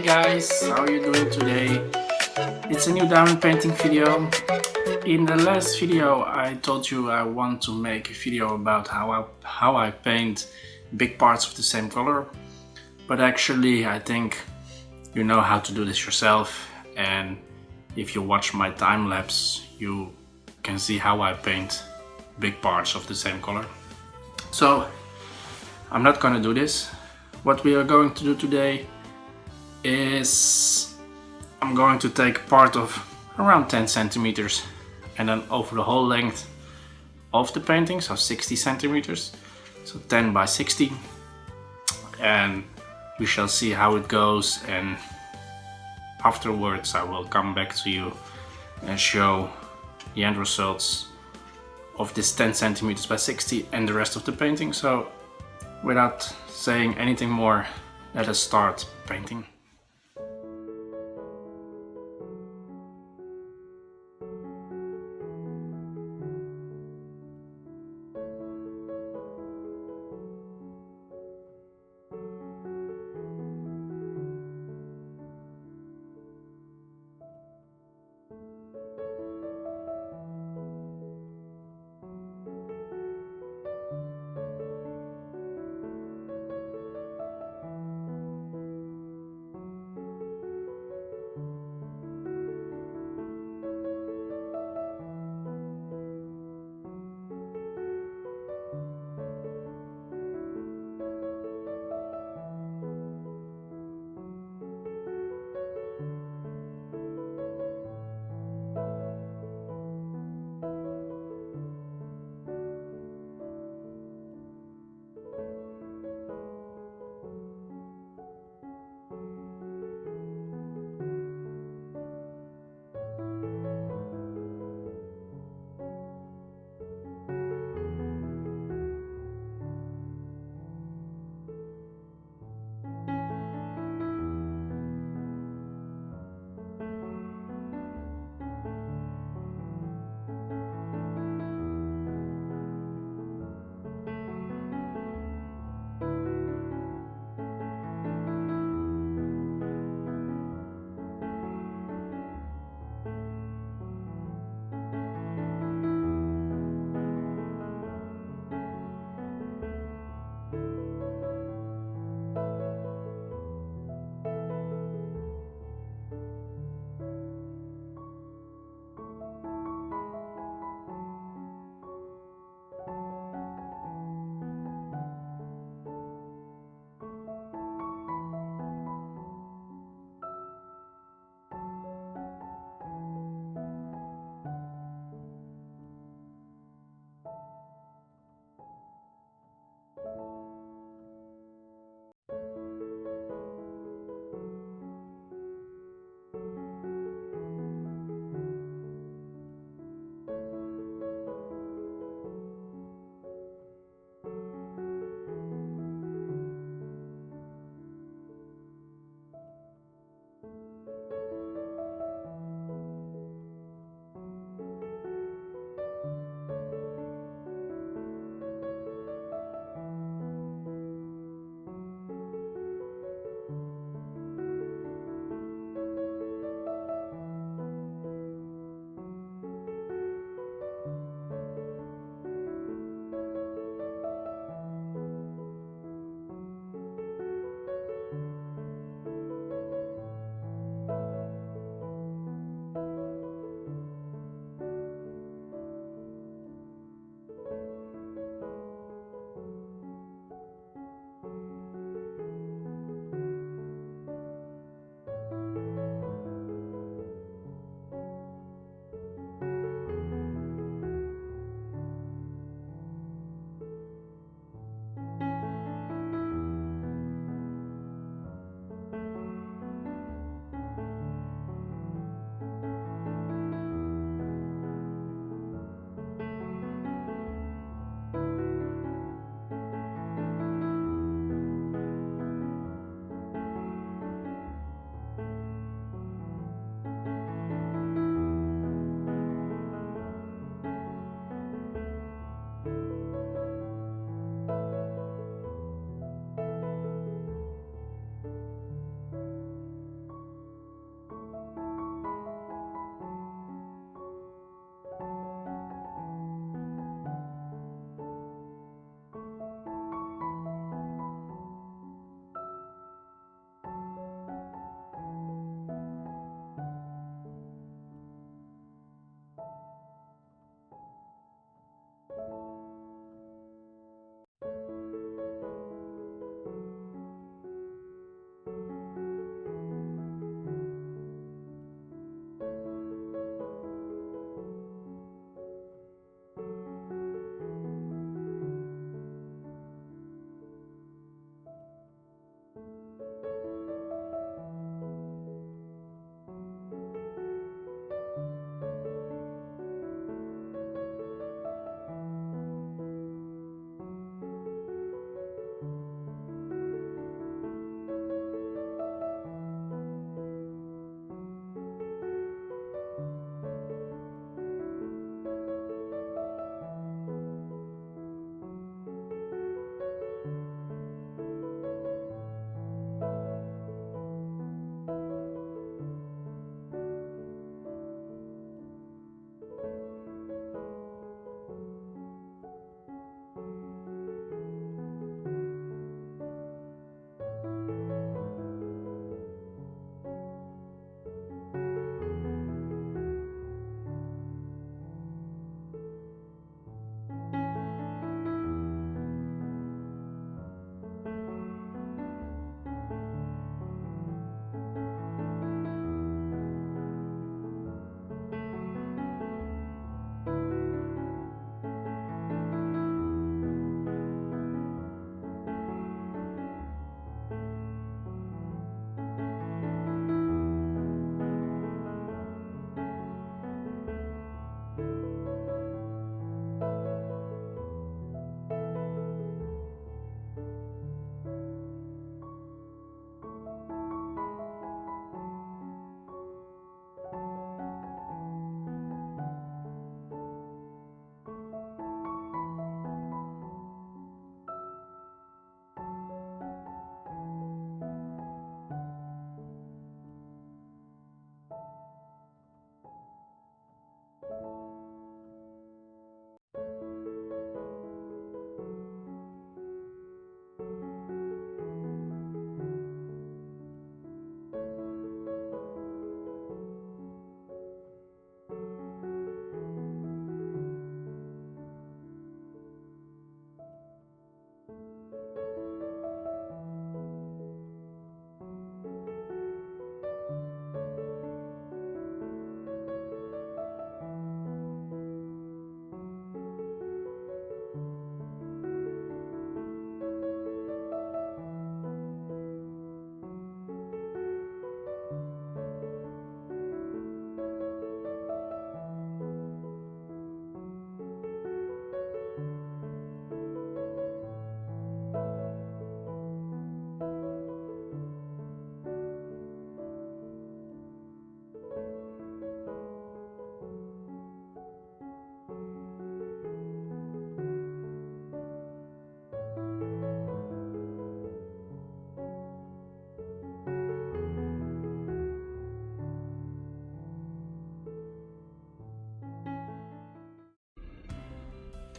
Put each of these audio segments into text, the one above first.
guys, how are you doing today? It's a new diamond painting video. In the last video I told you I want to make a video about how I paint big parts of the same color, but actually I think you know how to do this yourself, and if you watch my time lapse you can see how I paint big parts of the same color. So I'm not gonna do this. What we are going to do today is I'm going to take part of around 10 centimeters and then over the whole length of the painting, so 60 centimeters, so 10 by 60, and we shall see how it goes, and afterwards I will come back to you and show the end results of this 10 centimeters by 60 and the rest of the painting. So without saying anything more, let us start painting.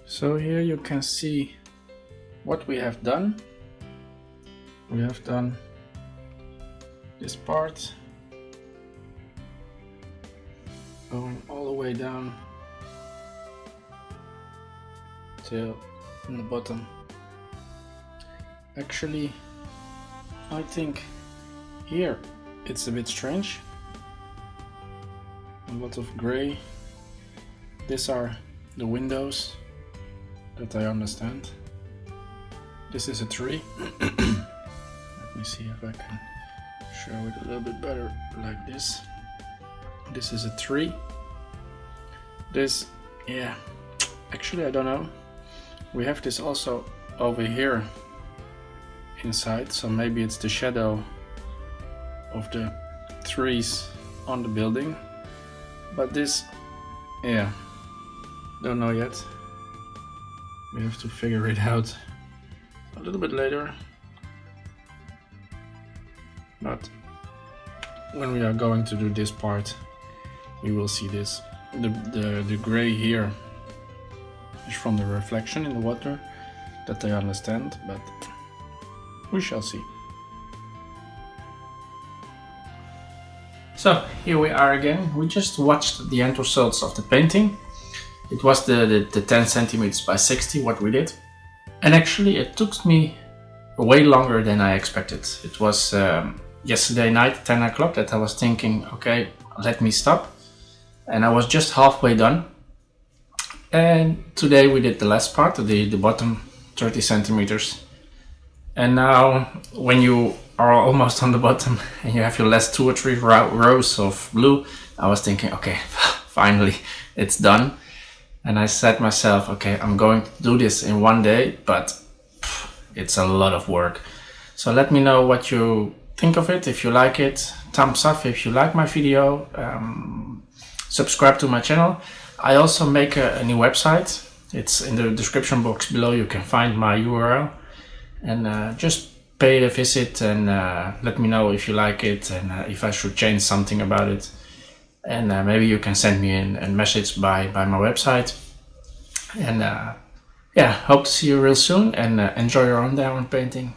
So here you can see what we have done. We have done this part going all the way down till in the bottom. Actually, I think here it's a bit strange. A lot of gray. These are the windows that I understand. This is a tree. Let me see if I can show it a little bit better like this. This is a tree. This, yeah, actually I don't know. We have this also over here inside, so maybe it's the shadow of the trees on the building. But this, yeah, don't know yet. We have to figure it out a little bit later. But when we are going to do this part, we will see this. The gray here is from the reflection in the water, that I understand, but we shall see. So here we are again. We just watched the end results of the painting. It was the 10 centimeters by 60 what we did. And actually it took me way longer than I expected. It was yesterday night, 10 o'clock, that I was thinking, okay, let me stop. And I was just halfway done. And today we did the last part, the bottom 30 centimeters. And now when you are almost on the bottom and you have your last 2 or 3 rows of blue, I was thinking, okay, finally it's done. And I said myself, okay, I'm going to do this in one day, but it's a lot of work. So let me know what you think of it. If you like it, thumbs up if you like my video. Subscribe to my channel. I also make a new website. It's in the description box below. You can find my URL. And just pay a visit and let me know if you like it and if I should change something about it. And maybe you can send me a message by my website. And yeah, hope to see you real soon, and enjoy your own diamond painting.